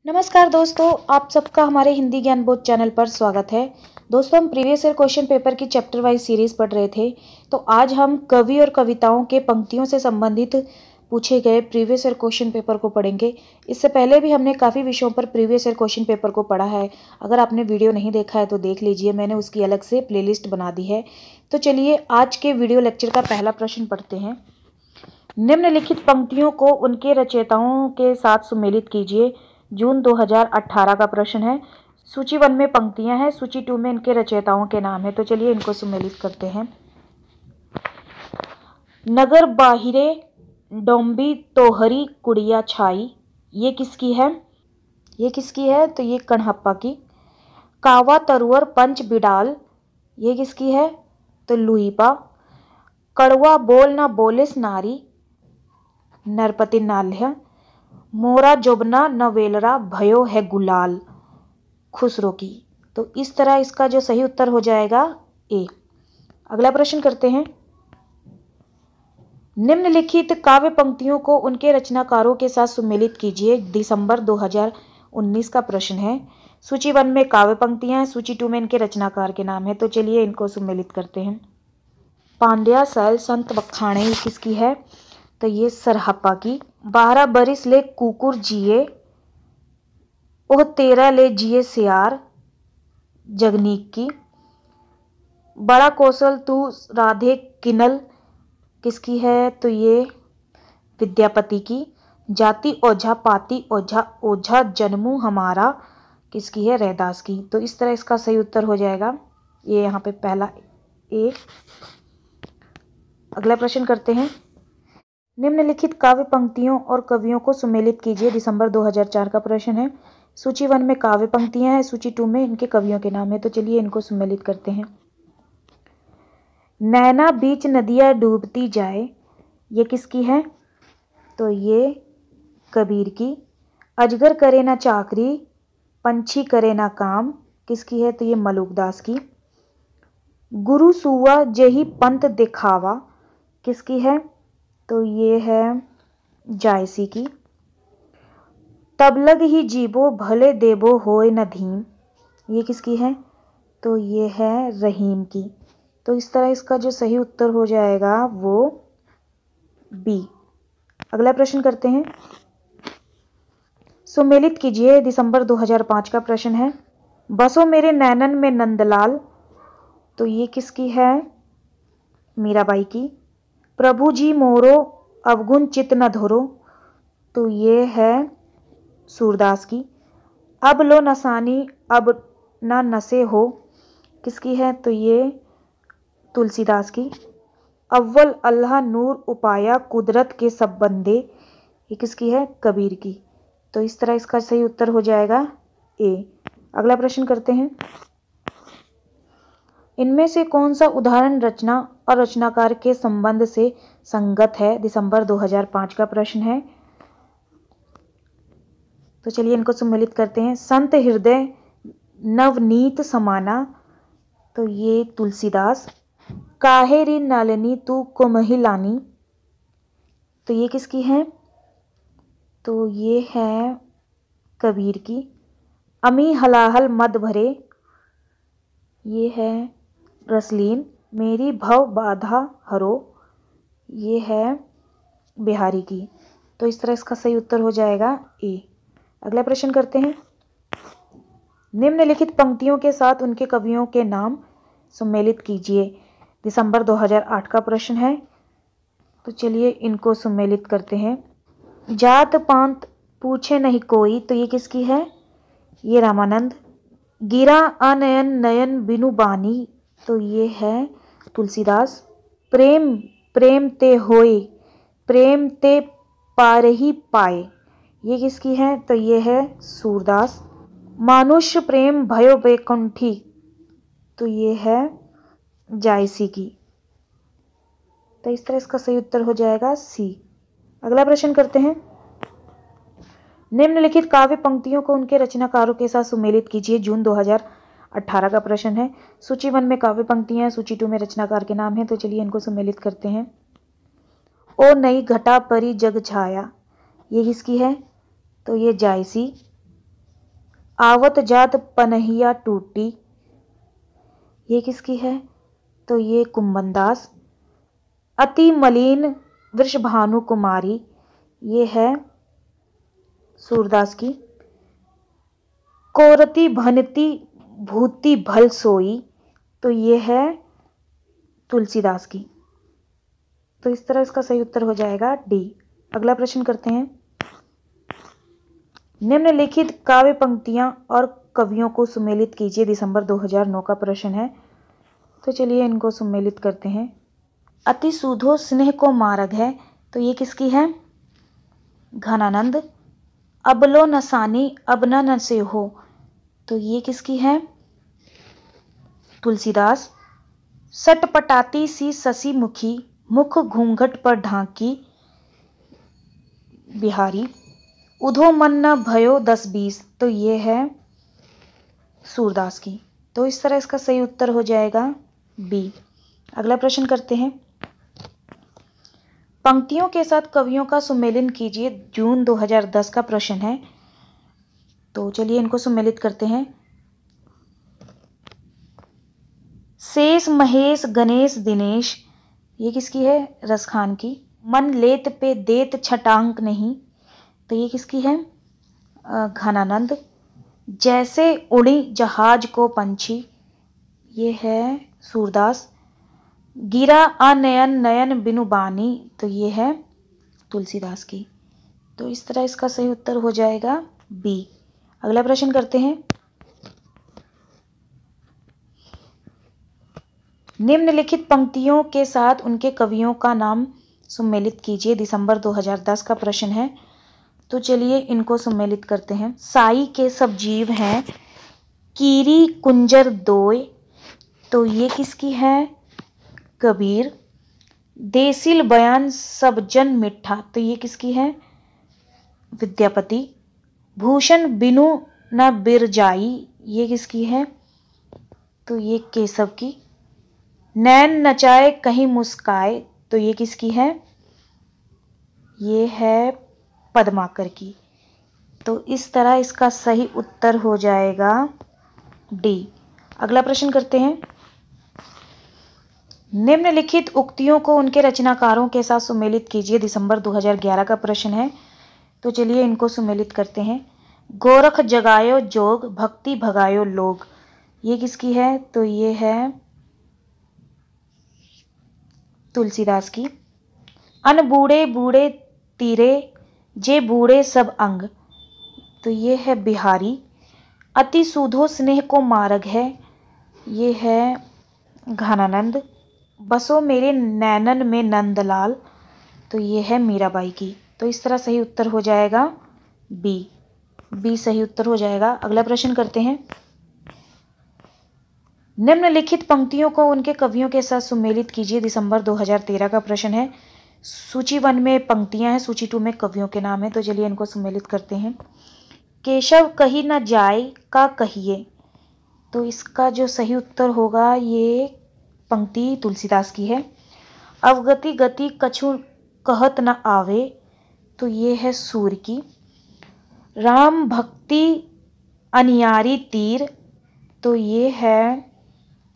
नमस्कार दोस्तों, आप सबका हमारे हिंदी ज्ञान बोध चैनल पर स्वागत है। दोस्तों, हम प्रीवियस ईयर क्वेश्चन पेपर की चैप्टर वाइज सीरीज पढ़ रहे थे। तो आज हम कवि और कविताओं के पंक्तियों से संबंधित पूछे गए प्रीवियस ईयर क्वेश्चन पेपर को पढ़ेंगे। इससे पहले भी हमने काफ़ी विषयों पर प्रीवियस ईयर क्वेश्चन पेपर को पढ़ा है। अगर आपने वीडियो नहीं देखा है तो देख लीजिए, मैंने उसकी अलग से प्लेलिस्ट बना दी है। तो चलिए आज के वीडियो लेक्चर का पहला प्रश्न पढ़ते हैं। निम्नलिखित पंक्तियों को उनके रचयिताओं के साथ सुमेलित कीजिए। जून 2018 का प्रश्न है। सूची 1 में पंक्तियां हैं, सूची 2 में इनके रचयिताओं के नाम है। तो चलिए इनको सुमेलित करते हैं। नगर बाहिरे डोंबी तोहरी कुड़िया छाई, ये किसकी है? तो ये कणहप्पा की। कावा तरुअर पंच बिडाल, ये किसकी है? तो लुईपा। कड़वा बोल ना बोलिस नारी, नरपति नाल्य। मोरा जोबना नवेलरा भयो है गुलाल, खुसरो की। तो इस तरह इसका जो सही उत्तर हो जाएगा ए। अगला प्रश्न करते हैं। निम्नलिखित काव्य पंक्तियों को उनके रचनाकारों के साथ सुमेलित कीजिए। दिसंबर 2019 का प्रश्न है। सूची 1 में काव्य पंक्तियां हैं, सूची 2 में इनके रचनाकार के नाम है। तो चलिए इनको सुमेलित करते हैं। पांड्या सैल संत बखाणे, किसकी है? तो ये सरहप्पा की। 12 बरिस ले कुकुर जिए, ओह 13 ले जिए सियार, जगनीक की। बड़ा कौशल तू राधे किनल, किसकी है? तो ये विद्यापति की। जाति ओझा पाती ओझा ओझा जन्मू हमारा, किसकी है? रैदास की। तो इस तरह इसका सही उत्तर हो जाएगा ये, यहाँ पे पहला ए। अगला प्रश्न करते हैं। निम्नलिखित काव्य पंक्तियों और कवियों को सुमेलित कीजिए। दिसंबर 2004 का प्रश्न है। सूची 1 में काव्य पंक्तियां हैं, सूची 2 में इनके कवियों के नाम है। तो चलिए इनको सुमेलित करते हैं। नैना बीच नदियाँ डूबती जाए, ये किसकी है? तो ये कबीर की। अजगर करे ना चाकरी, पंछी करे ना काम, किसकी है? तो ये मलुकदास की। गुरु सुआ जेही पंत दिखावा, किसकी है? तो ये है जायसी की। तब लग ही जीबो भले देबो होए न धीम, ये किसकी है? तो ये है रहीम की। तो इस तरह इसका जो सही उत्तर हो जाएगा वो बी। अगला प्रश्न करते हैं। सुमेलित कीजिए। दिसंबर 2005 का प्रश्न है। बसो मेरे नैनन में नंदलाल, तो ये किसकी है? मीराबाई की। प्रभु जी मोरो अवगुण चित न धोरो, तो ये है सूरदास की। अब लो नसानी अब न नसे हो, किसकी है? तो ये तुलसीदास की। अव्वल अल्लाह नूर उपाया कुदरत के सब बंदे, ये किसकी है? कबीर की। तो इस तरह इसका सही उत्तर हो जाएगा ए। अगला प्रश्न करते हैं। इनमें से कौन सा उदाहरण रचना और रचनाकार के संबंध से संगत है? दिसंबर 2005 का प्रश्न है। तो चलिए इनको सम्मिलित करते हैं। संत हृदय नवनीत समाना, तो ये तुलसीदास। काहेरी नालिनी तू कोमहिलानी, तो ये किसकी है? तो ये है कबीर की। अमी हलाहल मद भरे, ये है रसलीन। मेरी भव बाधा हरो, ये है बिहारी की। तो इस तरह इसका सही उत्तर हो जाएगा ए। अगला प्रश्न करते हैं। निम्नलिखित पंक्तियों के साथ उनके कवियों के नाम सम्मिलित कीजिए। दिसंबर 2008 का प्रश्न है। तो चलिए इनको सम्मिलित करते हैं। जात पात पूछे नहीं कोई, तो ये किसकी है? ये रामानंद। गिरा अनयन नयन बिनु बानी, तो ये है तुलसीदास। प्रेम प्रेम ते होए प्रेम ते पार ही पाए, ये किसकी है? तो ये है सूरदास। मानुष्य प्रेम भयो बैकुंठी, तो ये है जायसी की। तो इस तरह इसका सही उत्तर हो जाएगा सी। अगला प्रश्न करते हैं। निम्नलिखित काव्य पंक्तियों को उनके रचनाकारों के साथ सुमेलित कीजिए। जून 2018 का प्रश्न है। सूची 1 में काव्य पंक्तियां हैं, सूची 2 में रचनाकार के नाम है। तो चलिए इनको सुमेलित करते हैं। ओ नई घटा परी जग छाया, ये किसकी है? तो ये जायसी। आवत जात पनहिया टूटी, ये किसकी है? तो ये कुंभनदास। अति मलिन वृषभानु कुमारी, ये है सूरदास की। कोरती भनती भूति भल सोई, तो ये है तुलसीदास की। तो इस तरह इसका सही उत्तर हो जाएगा डी। अगला प्रश्न करते हैं। निम्नलिखित काव्य पंक्तियां और कवियों को सुमेलित कीजिए। दिसंबर 2009 का प्रश्न है, तो चलिए इनको सुमेलित करते हैं। अति सुधो स्नेह को मार्ग है, तो ये किसकी है? घनानंद। अबलो नसानी अब न नसे हो, तो ये किसकी है? तुलसीदास। सटपटाती सी ससी मुखी, मुख घूंघट पर ढांकी, बिहारी। उधो मन न भयो 10-20, तो ये है सूरदास की। तो इस तरह इसका सही उत्तर हो जाएगा बी। अगला प्रश्न करते हैं। पंक्तियों के साथ कवियों का सुमेलन कीजिए। जून 2010 का प्रश्न है, तो चलिए इनको सुमेलित करते हैं। शेष महेश गणेश दिनेश, ये किसकी है? रसखान की। मन लेत पे देत छटांक नहीं, तो ये किसकी है? घनानंद। जैसे उड़ी जहाज को पंछी, ये है सूरदास। गिरा अनयन नयन बिनु बानी, तो ये है तुलसीदास की। तो इस तरह इसका सही उत्तर हो जाएगा बी। अगला प्रश्न करते हैं। निम्नलिखित पंक्तियों के साथ उनके कवियों का नाम सुमेलित कीजिए। दिसंबर 2010 का प्रश्न है, तो चलिए इनको सम्मिलित करते हैं। साई के सब जीव हैं, कीरी कुंजर दोय, तो ये किसकी है? कबीर। देसिल बयान सब जन मिठा, तो ये किसकी है? विद्यापति। भूषण बिनु न बिरजाई, ये किसकी है? तो ये केशव की। नैन नचाए कहीं मुस्काए, तो ये किसकी है? ये है पद्माकर की। तो इस तरह इसका सही उत्तर हो जाएगा डी। अगला प्रश्न करते हैं। निम्नलिखित उक्तियों को उनके रचनाकारों के साथ सुमेलित कीजिए। दिसंबर 2011 का प्रश्न है, तो चलिए इनको सुमेलित करते हैं। गोरख जगायो जोग, भक्ति भगायो लोग, ये किसकी है? तो ये है तुलसीदास की। अन बूढ़े बूढ़े तीरे, जे बूढ़े सब अंग, तो ये है बिहारी। अति सुधो स्नेह को मार्ग है, ये है घनानंद। बसो मेरे नैनन में नंदलाल, तो ये है मीराबाई की। तो इस तरह सही उत्तर हो जाएगा बी। बी सही उत्तर हो जाएगा। अगला प्रश्न करते हैं। निम्नलिखित पंक्तियों को उनके कवियों के साथ सुमेलित कीजिए। दिसंबर 2013 का प्रश्न है। सूची 1 में पंक्तियां हैं, सूची 2 में कवियों के नाम है, तो चलिए इनको सुमेलित करते हैं। केशव कही न जाय का कहिए, तो इसका जो सही उत्तर होगा ये पंक्ति तुलसीदास की है। अवगति गति कछु कहत न आवे, तो ये है सूर्य की। राम भक्ति अनियारी तीर, तो ये है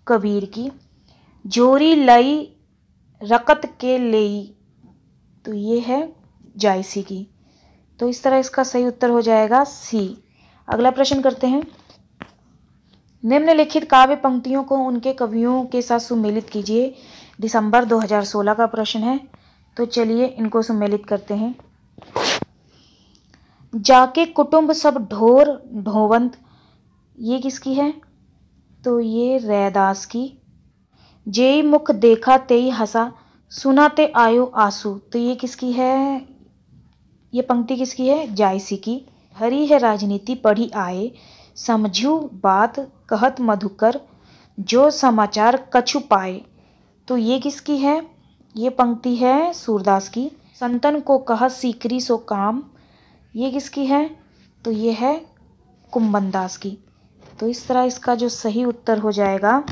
कबीर की। जोरी लई रकत के लेई, तो ये है जायसी की। तो इस तरह इसका सही उत्तर हो जाएगा सी। अगला प्रश्न करते हैं। निम्नलिखित काव्य पंक्तियों को उनके कवियों के साथ सुमेलित कीजिए। दिसंबर 2016 का प्रश्न है, तो चलिए इनको सुमेलित करते हैं। जाके कुटुंब सब ढोर ढोवंत, ये किसकी है? तो ये रैदास की। जेई मुख देखा तेई हंसा, सुना ते आयो आंसू, तो ये किसकी है? ये पंक्ति किसकी है? जायसी की। हरी है राजनीति पढ़ी आए, समझू बात कहत मधुकर, जो समाचार कछु पाए, तो ये किसकी है? ये पंक्ति है सूरदास की। संतन को कहा सीकरी सो काम, ये किसकी है? तो ये है कुंभनदास की। तो इस तरह इसका जो सही उत्तर हो जाएगा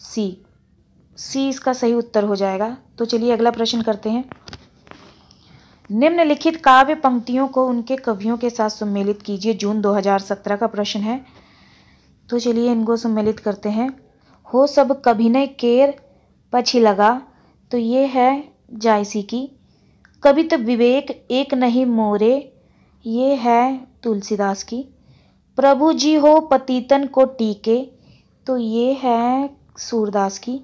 सी। सी इसका सही उत्तर हो जाएगा। तो चलिए अगला प्रश्न करते हैं। निम्नलिखित काव्य पंक्तियों को उनके कवियों के साथ सम्मिलित कीजिए। जून 2017 का प्रश्न है, तो चलिए इनको सम्मिलित करते हैं। हो सब कभी न केर पछी लगा, तो ये है जायसी की। कभी तो विवेक एक नहीं मोरे, ये है तुलसीदास की। प्रभु जी हो पतितन को टीके, तो ये है सूरदास की।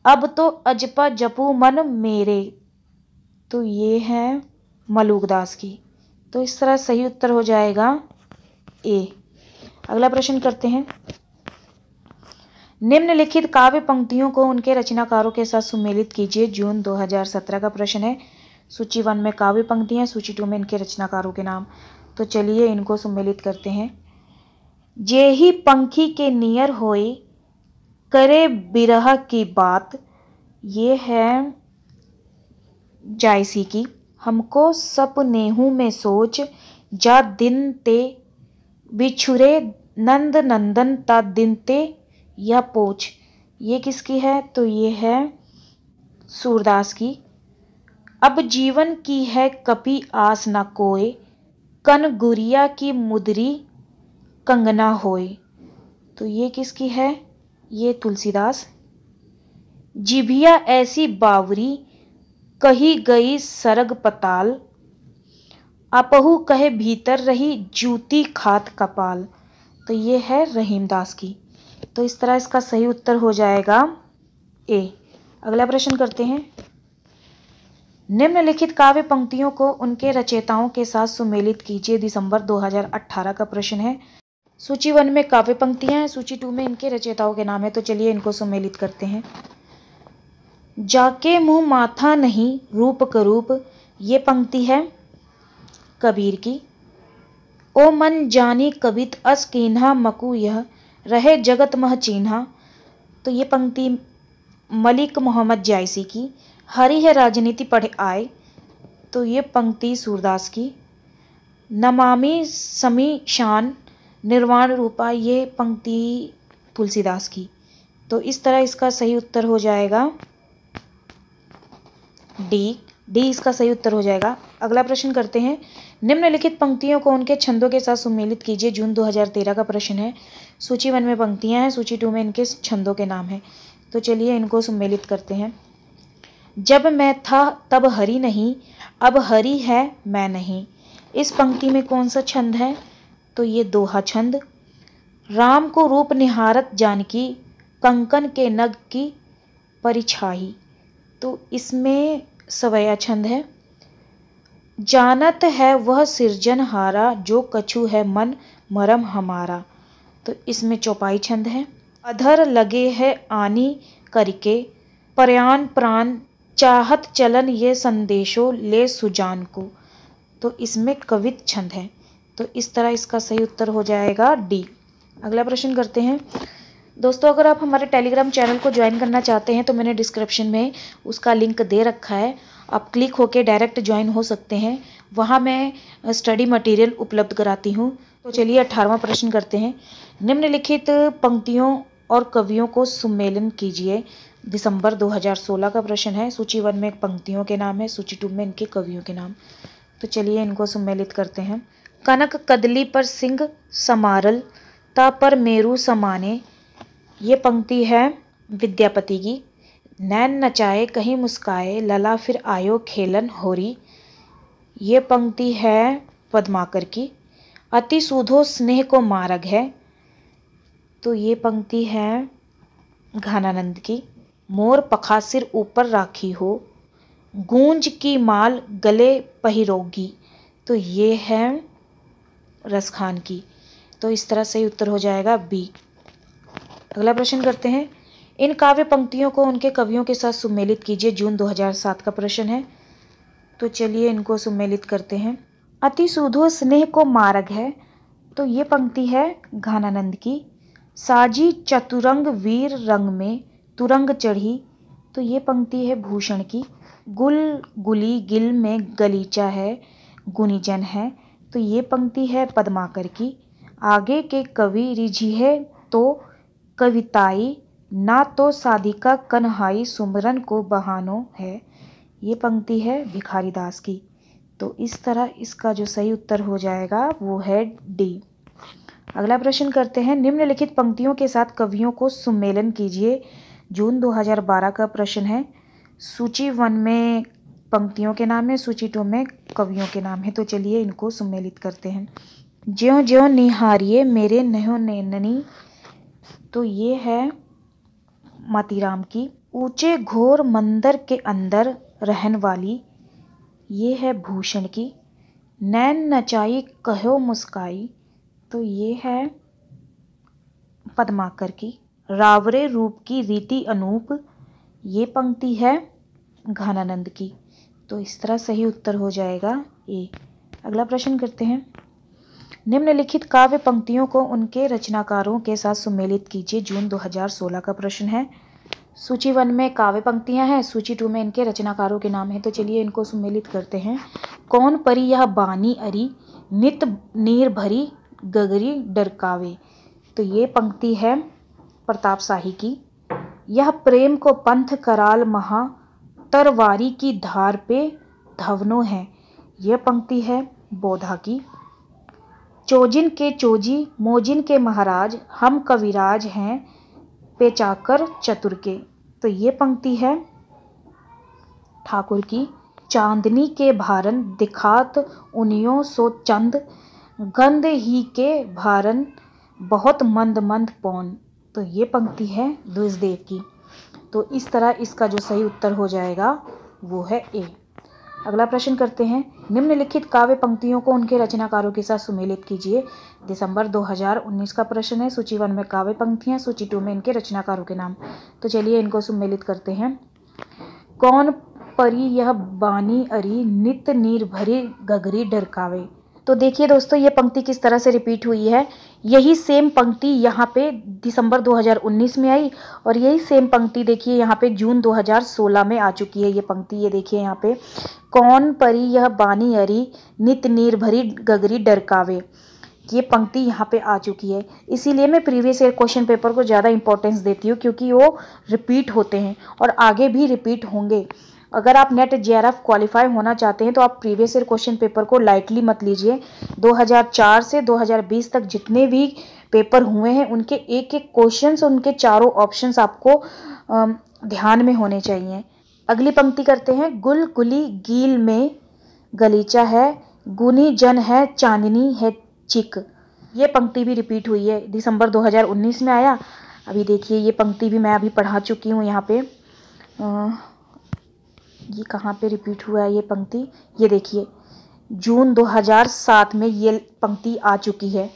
अब तो अजपा जपू मन मेरे, तो ये है मलूकदास की। तो इस तरह सही उत्तर हो जाएगा ए। अगला प्रश्न करते हैं। निम्नलिखित काव्य पंक्तियों को उनके रचनाकारों के साथ सम्मिलित कीजिए। जून 2017 का प्रश्न है। सूची 1 में काव्य पंक्तियां, सूची 2 में इनके रचनाकारों के नाम। तो चलिए इनको सम्मिलित करते हैं। जे ही पंखी के नियर होए, करे बिरह की बात, ये है जायसी की। हमको सपनेहू में सोच, जा दिन ते बिछुरे नंद नंदन ता दिन ते या पोच, ये किसकी है? तो ये है सूरदास की। अब जीवन की है कपि आस न कोय, कन गुरिया की मुदरी कंगना होय, तो ये किसकी है? ये तुलसीदास। जिभिया ऐसी बावरी, कही गई सरग पताल, अपहु कहे भीतर रही जूती खात कपाल, तो ये है रहीमदास की। तो इस तरह इसका सही उत्तर हो जाएगा ए। अगला प्रश्न करते हैं। निम्नलिखित काव्य पंक्तियों को उनके रचयिताओं के साथ सुमेलित कीजिए। दिसंबर 2018 का प्रश्न है। सूची 1 में काव्य पंक्तियां हैं, सूची 2 में इनके रचयिताओं के नाम है। तो चलिए इनको सुमेलित करते हैं। जाके मुंह माथा नहीं रूप करूप, ये पंक्ति है कबीर की। ओ मन जानी कबित अस कीन्हा मकु यह, रहे जगत मह चीन्हा, तो ये पंक्ति मलिक मोहम्मद जायसी की। हरि है राजनीति पढ़े आए, तो ये पंक्ति सूरदास की। नमामि समी शान निर्वाण रूपा, ये पंक्ति तुलसीदास की। तो इस तरह इसका सही उत्तर हो जाएगा डी। इसका सही उत्तर हो जाएगा। अगला प्रश्न करते हैं। निम्नलिखित पंक्तियों को उनके छंदों के साथ सुमेलित कीजिए। जून 2013 का प्रश्न है। सूची 1 में पंक्तियां हैं, सूची 2 में इनके छंदों के नाम हैं। तो चलिए इनको सुमेलित करते हैं। जब मैं था तब हरि नहीं, अब हरि है मैं नहीं, इस पंक्ति में कौन सा छंद है? तो ये दोहा छंद। राम को रूप निहारत जानकी, कंकन के नग की परिछाई, तो इसमें सवैया छंद है। जानत है वह सिरजनहारा, जो कछु है मन मरम हमारा, तो इसमें चौपाई छंद है। अधर लगे है आनी करके, प्रयाण प्राण चाहत चलन ये संदेशो ले सुजान को, तो इसमें कवित छंद है। तो इस तरह इसका सही उत्तर हो जाएगा डी। अगला प्रश्न करते हैं। दोस्तों, अगर आप हमारे टेलीग्राम चैनल को ज्वाइन करना चाहते हैं तो मैंने डिस्क्रिप्शन में उसका लिंक दे रखा है, आप क्लिक होकर डायरेक्ट ज्वाइन हो सकते हैं। वहाँ मैं स्टडी मटेरियल उपलब्ध कराती हूँ। तो चलिए 18वां प्रश्न करते हैं। निम्नलिखित पंक्तियों और कवियों को सम्मेलन कीजिए। दिसंबर 2016 का प्रश्न है। सूची 1 में पंक्तियों के नाम है, सूची 2 में इनके कवियों के नाम। तो चलिए इनको सम्मेलित करते हैं। कनक कदली पर सिंह समारल, ता पर मेरू समाने, ये पंक्ति है विद्यापति की। नैन नचाए कहीं मुस्काए, लला फिर आयो खेलन होरी, ये पंक्ति है पद्माकर की। अति सूधो स्नेह को मार्ग है, तो ये पंक्ति है घनानंद की। मोर पखासिर ऊपर राखी हो, गूंज की माल गले पहिरोगी, तो ये है रसखान की। तो इस तरह से उत्तर हो जाएगा बी। अगला प्रश्न करते हैं। इन काव्य पंक्तियों को उनके कवियों के साथ सुमेलित कीजिए। जून 2007 का प्रश्न है। तो चलिए इनको सुमेलित करते हैं। अति सुधो स्नेह को मार्ग है, तो ये पंक्ति है घनानंद की। साजी चतुरंग वीर रंग में तुरंग चढ़ी, तो ये पंक्ति है भूषण की। गुल गुली गिल में गलीचा है, गुनीजन है, तो ये पंक्ति है पद्माकर की। आगे के कवि रिझिए तो कविताई, ना तो साधिका कन्हाई सुमरन को बहानो है, ये पंक्ति है भिखारी दास की। तो इस तरह इसका जो सही उत्तर हो जाएगा वो है डी। अगला प्रश्न करते हैं, निम्नलिखित पंक्तियों के साथ कवियों को सुमेलन कीजिए। जून 2012 का प्रश्न है। सूची 1 में पंक्तियों के नाम है, सूची 2 में कवियों के नाम है। तो चलिए इनको सुमेलित करते हैं। ज्यों ज्यों निहारिए मेरे नयो नैननी, तो ये है मातीराम की। ऊंचे घोर मंदिर के अंदर रहन वाली, ये है भूषण की। नैन नचाई कहो मुस्काई, तो ये है पद्माकर की। रावरे रूप की रीति अनूप, ये पंक्ति है घनानंद की। तो इस तरह सही उत्तर हो जाएगा ए। अगला प्रश्न करते हैं, निम्नलिखित काव्य पंक्तियों को उनके रचनाकारों के साथ सुमेलित कीजिए। जून 2016 का प्रश्न है। सूची 1 में काव्य पंक्तियां हैं, सूची 2 में इनके रचनाकारों के नाम हैं। तो चलिए इनको सुमेलित करते हैं। कौन परी यह बानी अरी, नित नीर भरी गगरी डरकावे, तो ये पंक्ति है प्रताप शाही की। यह प्रेम को पंथ कराल महा, तरवारी की धार पे धवनो है, यह पंक्ति है बोधा की। चोजिन के चोजी मोजिन के महाराज, हम कविराज हैं पेचाकर चतुर के, तो ये पंक्ति है ठाकुर की। चांदनी के भारन दिखात उनियों सो चंद, गंध ही के भारन बहुत मंद मंद पौन, तो ये पंक्ति है द्विजदेव की। तो इस तरह इसका जो सही उत्तर हो जाएगा वो है ए। अगला प्रश्न करते हैं, निम्नलिखित काव्य पंक्तियों को उनके रचनाकारों के साथ सुमेलित कीजिए। दिसंबर 2019 का प्रश्न है। सूची 1 में काव्य पंक्तियां, सूची 2 में इनके रचनाकारों के नाम। तो चलिए इनको सुमेलित करते हैं। कौन परी यह बानी अरी, नित नीर भरी गगरी डरकावे, तो देखिए दोस्तों ये पंक्ति किस तरह से रिपीट हुई है। यही सेम पंक्ति यहाँ पे दिसंबर 2019 में आई और यही सेम पंक्ति देखिए यहाँ पे जून 2016 में आ चुकी है। ये पंक्ति ये देखिए यहाँ पे, कौन परी यह बानी अरी, नित नीर भरी गगरी डरकावे, ये पंक्ति यहाँ पे आ चुकी है। इसीलिए मैं प्रीवियस ईयर क्वेश्चन पेपर को ज़्यादा इंपॉर्टेंस देती हूँ, क्योंकि वो रिपीट होते हैं और आगे भी रिपीट होंगे। अगर आप नेट जेआरएफ क्वालिफाई होना चाहते हैं तो आप प्रीवियस ईयर क्वेश्चन पेपर को लाइटली मत लीजिए। 2004 से 2020 तक जितने भी पेपर हुए हैं उनके एक एक क्वेश्चंस, उनके चारों ऑप्शंस आपको ध्यान में होने चाहिए। अगली पंक्ति करते हैं, गुल गुली गील में गलीचा है, गुनी जन है चांदनी है चिक, ये पंक्ति भी रिपीट हुई है। दिसंबर 2019 में आया। अभी देखिए ये पंक्ति भी मैं अभी पढ़ा चुकी हूँ। यहाँ पे ये कहाँ पे रिपीट हुआ है ये पंक्ति, ये देखिए जून 2007 में ये पंक्ति आ चुकी है।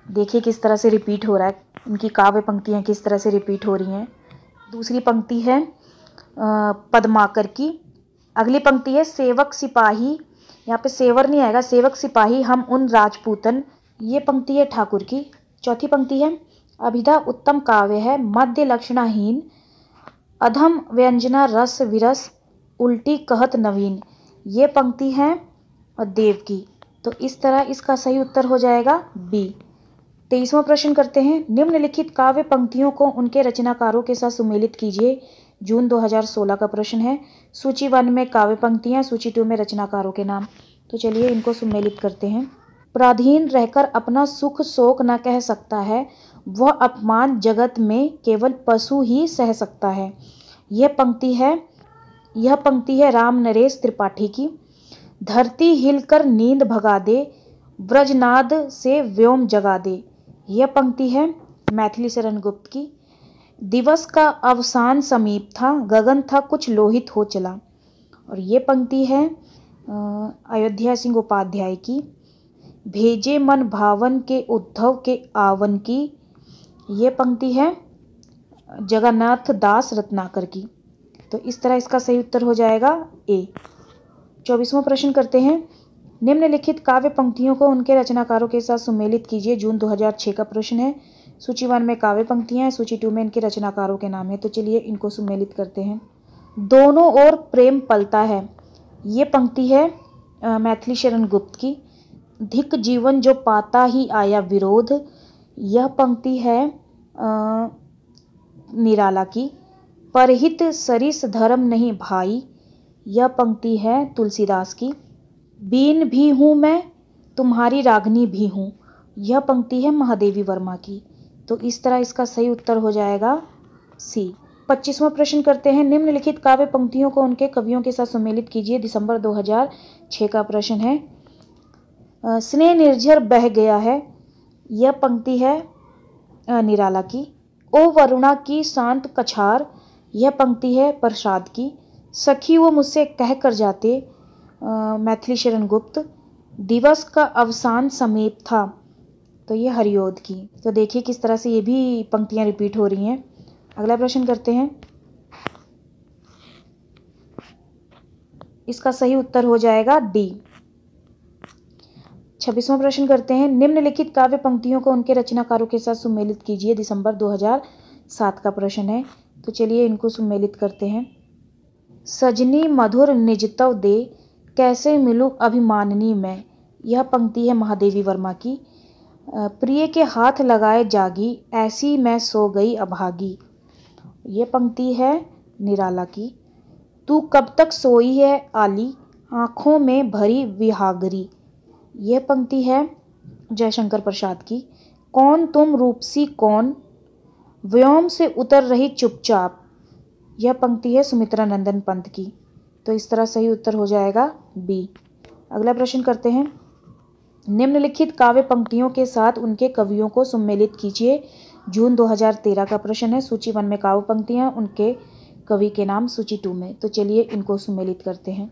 देखिए किस तरह से रिपीट हो रहा है, उनकी काव्य पंक्तियाँ किस तरह से रिपीट हो रही हैं। दूसरी पंक्ति है पद्माकर की। अगली पंक्ति है सेवक सिपाही, यहाँ पे सेवर नहीं आएगा, सेवक सिपाही हम उन राजपूतन, ये पंक्ति है ठाकुर की। चौथी पंक्ति है अभिधा उत्तम काव्य है, मध्य लक्षणाहीन, अधम व्यंजना रस विरस, उल्टी कहत नवीन, ये पंक्ति है देव की। तो इस तरह इसका सही उत्तर हो जाएगा बी। 23वां प्रश्न करते हैं, निम्नलिखित काव्य पंक्तियों को उनके रचनाकारों के साथ सुमेलित कीजिए। जून 2016 का प्रश्न है। सूची 1 में काव्य पंक्तियां, सूची 2 में रचनाकारों के नाम। तो चलिए इनको सुमेलित करते हैं। पराधीन रहकर अपना सुख शोक न कह सकता है, वह अपमान जगत में केवल पशु ही सह सकता है, यह पंक्ति है राम नरेश त्रिपाठी की। धरती हिलकर नींद भगा दे, ब्रजनाद से व्योम जगा दे, यह पंक्ति है मैथिली शरण गुप्त की। दिवस का अवसान समीप था, गगन था कुछ लोहित हो चला, और ये पंक्ति है अयोध्या सिंह उपाध्याय की। भेजे मन भावन के उद्धव के आवन की, ये पंक्ति है जगन्नाथ दास रत्नाकर की। तो इस तरह इसका सही उत्तर हो जाएगा ए। 24वां प्रश्न करते हैं, निम्नलिखित काव्य पंक्तियों को उनके रचनाकारों के साथ सुमेलित कीजिए। जून 2006 का प्रश्न है। सूची 1 में काव्य पंक्तियां हैं, सूची 2 में इनके रचनाकारों के नाम है। तो चलिए इनको सुमेलित करते हैं। दोनों ओर प्रेम पलता है, ये पंक्ति है मैथिली शरण गुप्त की। धिक जीवन जो पाता ही आया विरोध, यह पंक्ति है निराला की। परहित सरिस धर्म नहीं भाई, यह पंक्ति है तुलसीदास की। बीन भी हूँ मैं, तुम्हारी रागनी भी हूँ, यह पंक्ति है महादेवी वर्मा की। तो इस तरह इसका सही उत्तर हो जाएगा सी। 25वां प्रश्न करते हैं। निम्नलिखित काव्य पंक्तियों को उनके कवियों के साथ सुमेलित कीजिए। दिसंबर 2006 का प्रश्न है। स्नेह निर्झर बह गया है, यह पंक्ति है निराला की। ओ वरुणा की शांत कछार, यह पंक्ति है प्रसाद की। सखी वो मुझसे कह कर जाते, मैथिली शरण गुप्त। दिवस का अवसान समीप था, तो ये हरिओद की। तो देखिए किस तरह से ये भी पंक्तियां रिपीट हो रही हैं। अगला प्रश्न करते हैं। इसका सही उत्तर हो जाएगा डी। 26वां प्रश्न करते हैं। निम्नलिखित काव्य पंक्तियों को उनके रचनाकारों के साथ सुमेलित कीजिए। दिसंबर 2007 का प्रश्न है। तो चलिए इनको सुमेलित करते हैं। सजनी मधुर निजतव दे, कैसे मिलूं अभिमानिनी मैं, यह पंक्ति है महादेवी वर्मा की। प्रिय के हाथ लगाए जागी, ऐसी मैं सो गई अभागी, ये पंक्ति है निराला की। तू कब तक सोई है आली, आँखों में भरी विहागरी, यह पंक्ति है जयशंकर प्रसाद की। कौन तुम रूपसी कौन, व्योम से उतर रही चुपचाप, यह पंक्ति है सुमित्रा नंदन पंत की। तो इस तरह सही उत्तर हो जाएगा बी। अगला प्रश्न करते हैं। निम्नलिखित काव्य पंक्तियों के साथ उनके कवियों को सुमेलित कीजिए। जून 2013 का प्रश्न है। सूची 1 में काव्य पंक्तियां, उनके कवि के नाम सूची 2 में। तो चलिए इनको सुमेलित करते हैं।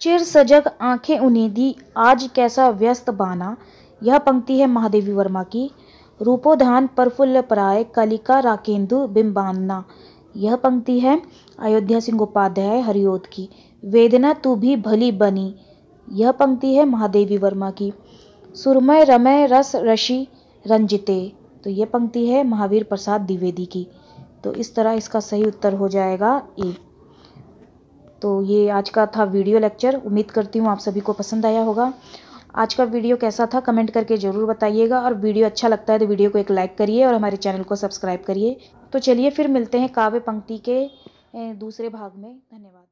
चिर सजग आंखें उन्नीदी, आज कैसा व्यस्त बाना, यह पंक्ति है महादेवी वर्मा की। रूपोधान प्रफुल्ल पराय, कलिका राकेंदु बिंबान्ना, यह पंक्ति है अयोध्या सिंह उपाध्याय हरिओद की। वेदना तू भी भली बनी, यह पंक्ति है महादेवी वर्मा की। सुरमय रमय रस रशी रंजिते, तो यह पंक्ति है महावीर प्रसाद द्विवेदी की। तो इस तरह इसका सही उत्तर हो जाएगा ए। तो ये आज का था वीडियो लेक्चर। उम्मीद करती हूँ आप सभी को पसंद आया होगा। आज का वीडियो कैसा था कमेंट करके ज़रूर बताइएगा, और वीडियो अच्छा लगता है तो वीडियो को एक लाइक करिए और हमारे चैनल को सब्सक्राइब करिए। तो चलिए फिर मिलते हैं काव्य पंक्ति के दूसरे भाग में। धन्यवाद।